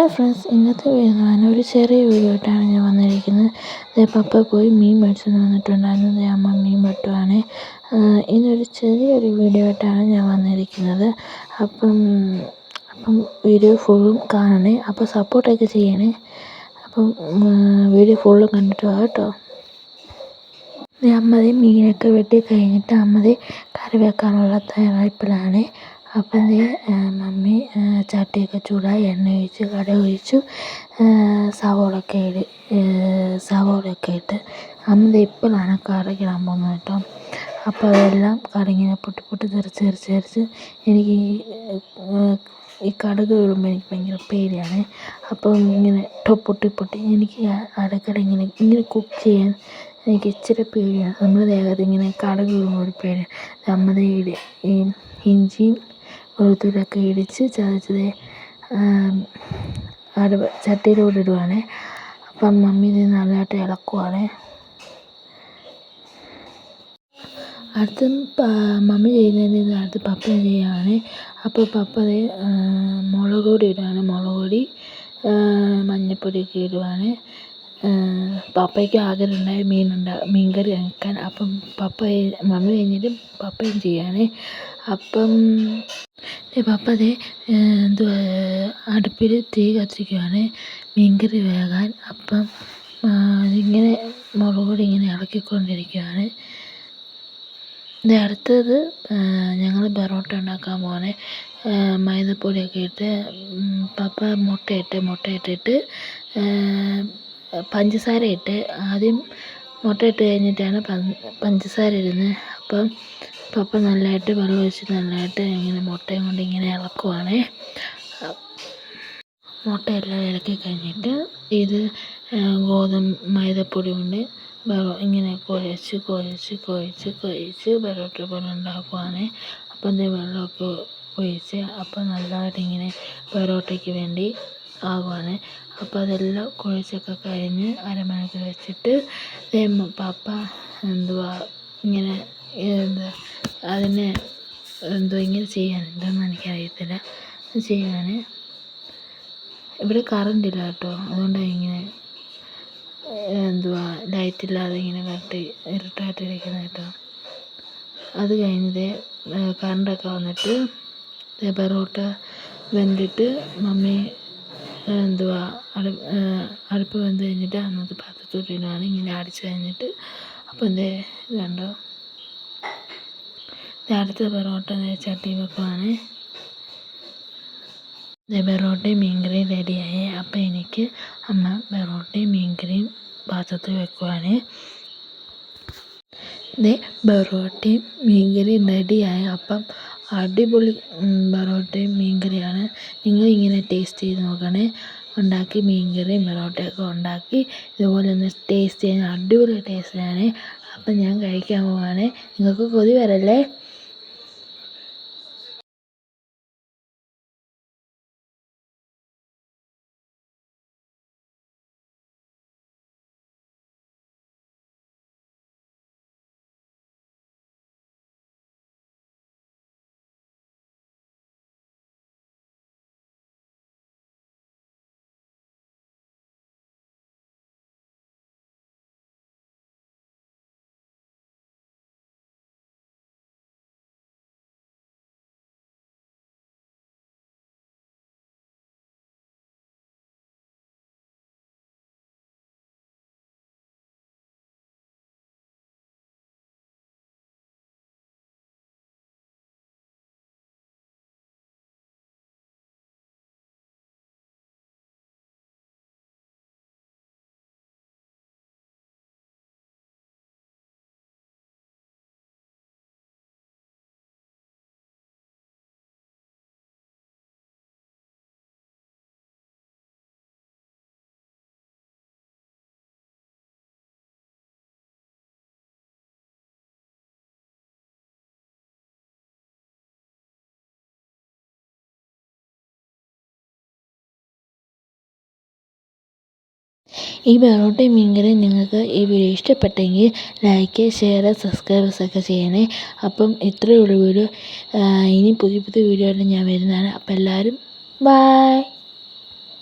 Hi friends, ഇന്നത്തെ video ഒരു ചെറിയ വീഡിയോ ആയിട്ടാണ് ഞാൻ വന്നിരിക്കുന്നത്. പപ്പ പോയി മീൻ മേടിച്ചുകൊണ്ട് വന്നിട്ടുണ്ടായിരുന്നു. അമ്മ മീൻ വെട്ടുവാണ്. ഇന്നൊരു ചെറിയൊരു വീഡിയോ ആയിട്ടാണ് ഞാൻ വന്നിരിക്കുന്നത്. അപ്പം വീഡിയോ ഫുള്ളും കാണണേ, അപ്പോൾ സപ്പോർട്ടൊക്കെ ചെയ്യണേ. അപ്പം വീഡിയോ ഫുള്ളും കണ്ടിട്ട് വാ കേട്ടോ. അമ്മ മീനൊക്കെ വെട്ടി കഴിഞ്ഞിട്ട് അമ്മ കറി വെക്കാനുള്ള തയ്യാറെടുപ്പിലാണ്. അപ്പം മമ്മി ചട്ടിയൊക്കെ ചൂടായി എണ്ണ ഒഴിച്ച് കടുക് ഒഴിച്ചു സവോളയൊക്കെ ഇട്ട് അമ്മ ഇപ്പോഴാണ് കറിക്കിടാൻ പോകുന്നത് കേട്ടോ. അപ്പോൾ അതെല്ലാം കറിങ്ങനെ പൊട്ടി തെറിച്ച് എനിക്ക് ഈ കടുക് ഇടുമ്പോൾ എനിക്ക് ഭയങ്കര പേടിയാണ്. അപ്പം ഇങ്ങനെ പൊട്ടി എനിക്ക് ഇടയ്ക്കിടെ ഇങ്ങനെ കുക്ക് ചെയ്യാൻ എനിക്ക് ഇച്ചിരി പേടിയാണ്. നമ്മുടെ ദേഹത്ത് ഇങ്ങനെ കടുക് ഇടുമ്പോൾ ഒരു പേടിയാണ്. നമ്മൾ ഈ ഇഞ്ചിയും വെളുത്തുള്ളിയൊക്കെ ഇടിച്ച് ചതച്ചത് ചട്ടിയിലൂടെ ഇടുവാണ്. അപ്പം മമ്മി ഇത് നല്ലതായിട്ട് ഇളക്കുവാണ്. അടുത്ത് മമ്മി ചെയ്യുന്നതിന് അടുത്ത് പപ്പ ചെയ്യുകയാണ്. അപ്പോൾ പപ്പ മുളക് പൊടി ഇടുവാണ്. മുളക് പൊടി മഞ്ഞൾപ്പൊടിയൊക്കെ ഇടുവാണ്. പപ്പയ്ക്ക് ആഗ്രഹമുണ്ടായി മീൻകറി വെക്കാൻ. അപ്പം മമ്മി കഴിഞ്ഞിട്ട് പപ്പയും ചെയ്യാണ്. അപ്പം പപ്പ അടുപ്പിൽ തീ കത്തിക്കുകയാണ് മീൻകറി വേകാൻ. അപ്പം ഇങ്ങനെ മുളക് പൊടി ഇങ്ങനെ ഇളക്കിക്കൊണ്ടിരിക്കുകയാണ്. അടുത്തത് ഞങ്ങൾ പൊറോട്ട ഉണ്ടാക്കാൻ പോവാണ്. മൈദപ്പൊടിയൊക്കെ ഇട്ട് പപ്പ മുട്ടയിട്ടിട്ട് പഞ്ചസാര ഇട്ട് ആദ്യം മുട്ട ഇട്ട് കഴിഞ്ഞിട്ടാണ് പഞ്ചസാര ഇടുന്നത്. അപ്പം പപ്പ നല്ലതായിട്ട് വെള്ളം ഒഴിച്ച് നല്ലതായിട്ട് ഇങ്ങനെ മുട്ടയും കൊണ്ട് ഇങ്ങനെ ഇളക്കുവാണ്. മുട്ടയെല്ലാം ഇളക്കി കഴിഞ്ഞിട്ട് ഇത് മൈദപ്പൊടി കൊണ്ട് ഇങ്ങനെ കുഴച്ച് പൊറോട്ട പോലെ ഉണ്ടാക്കുവാണ്. അപ്പം വെള്ളമൊക്കെ ഒഴിച്ച് അപ്പം നല്ലതായിട്ട് ഇങ്ങനെ പൊറോട്ടയ്ക്ക് വേണ്ടി ആകുവാണ്. അപ്പോൾ അതെല്ലാം കുഴച്ചൊക്കെ കഴിഞ്ഞ് അരമണിക്കൂർ വെച്ചിട്ട് പപ്പ ഇങ്ങനെ അതിനെ ഇങ്ങനെ ചെയ്യാൻ എന്താണെന്ന് എനിക്കറിയത്തില്ല ചെയ്യാൻ. ഇവിടെ കറണ്ടില്ല കേട്ടോ, അതുകൊണ്ടാണ് ഇങ്ങനെ ലൈറ്റില്ലാതെ ഇങ്ങനെ ഇരുട്ടായിട്ടിരിക്കുന്നത് കേട്ടോ. അത് കഴിഞ്ഞത് കറണ്ടൊക്കെ വന്നിട്ട് പൊറോട്ട വെന്തിട്ട് മമ്മി അടുപ്പ് വെന്ത് കഴിഞ്ഞിട്ട് അന്നത്തെ പാത്രത്തോട്ടിലാണ് ഇങ്ങനെ അടിച്ച് കഴിഞ്ഞിട്ട്. അപ്പം കണ്ടോ, അടുത്ത പൊറോട്ട ചട്ടി വെക്കുവാണ്. പൊറോട്ടയും മീൻകറിയും റെഡിയായി. അപ്പം എനിക്ക് അമ്മ പൊറോട്ടയും മീൻകറിയും പാത്രത്തിൽ വെക്കുവാണ്. പൊറോട്ടയും മീൻകറിയും റെഡിയായി. അപ്പം അടിപൊളി പൊറോട്ടയും മീൻകറിയാണ്. നിങ്ങൾ ഇങ്ങനെ ടേസ്റ്റ് ചെയ്ത് നോക്കണേ. ഉണ്ടാക്കി മീൻകറിയും പൊറോട്ടയൊക്കെ ഉണ്ടാക്കി ഇതുപോലെ ഒന്ന് ടേസ്റ്റ് ചെയ്യാൻ അടിപൊളി ടേസ്റ്റാണ്. അപ്പം ഞാൻ കഴിക്കാൻ പോവാണ്. നിങ്ങൾക്ക് കൊതി വരല്ലേ? ഈ പൊറോട്ടയും മീൻകറിയും നിങ്ങൾക്ക് ഈ വീഡിയോ ഇഷ്ടപ്പെട്ടെങ്കിൽ ലൈക്ക്, ഷെയർ, സബ്സ്ക്രൈബേഴ്സൊക്കെ ചെയ്യണേ. അപ്പം ഇത്രയേ ഉള്ളൂ വീഡിയോ. ഇനി പുതിയ വീഡിയോ ആയിട്ട് ഞാൻ വരുന്നതാണ്. അപ്പം എല്ലാവരും ബൈ.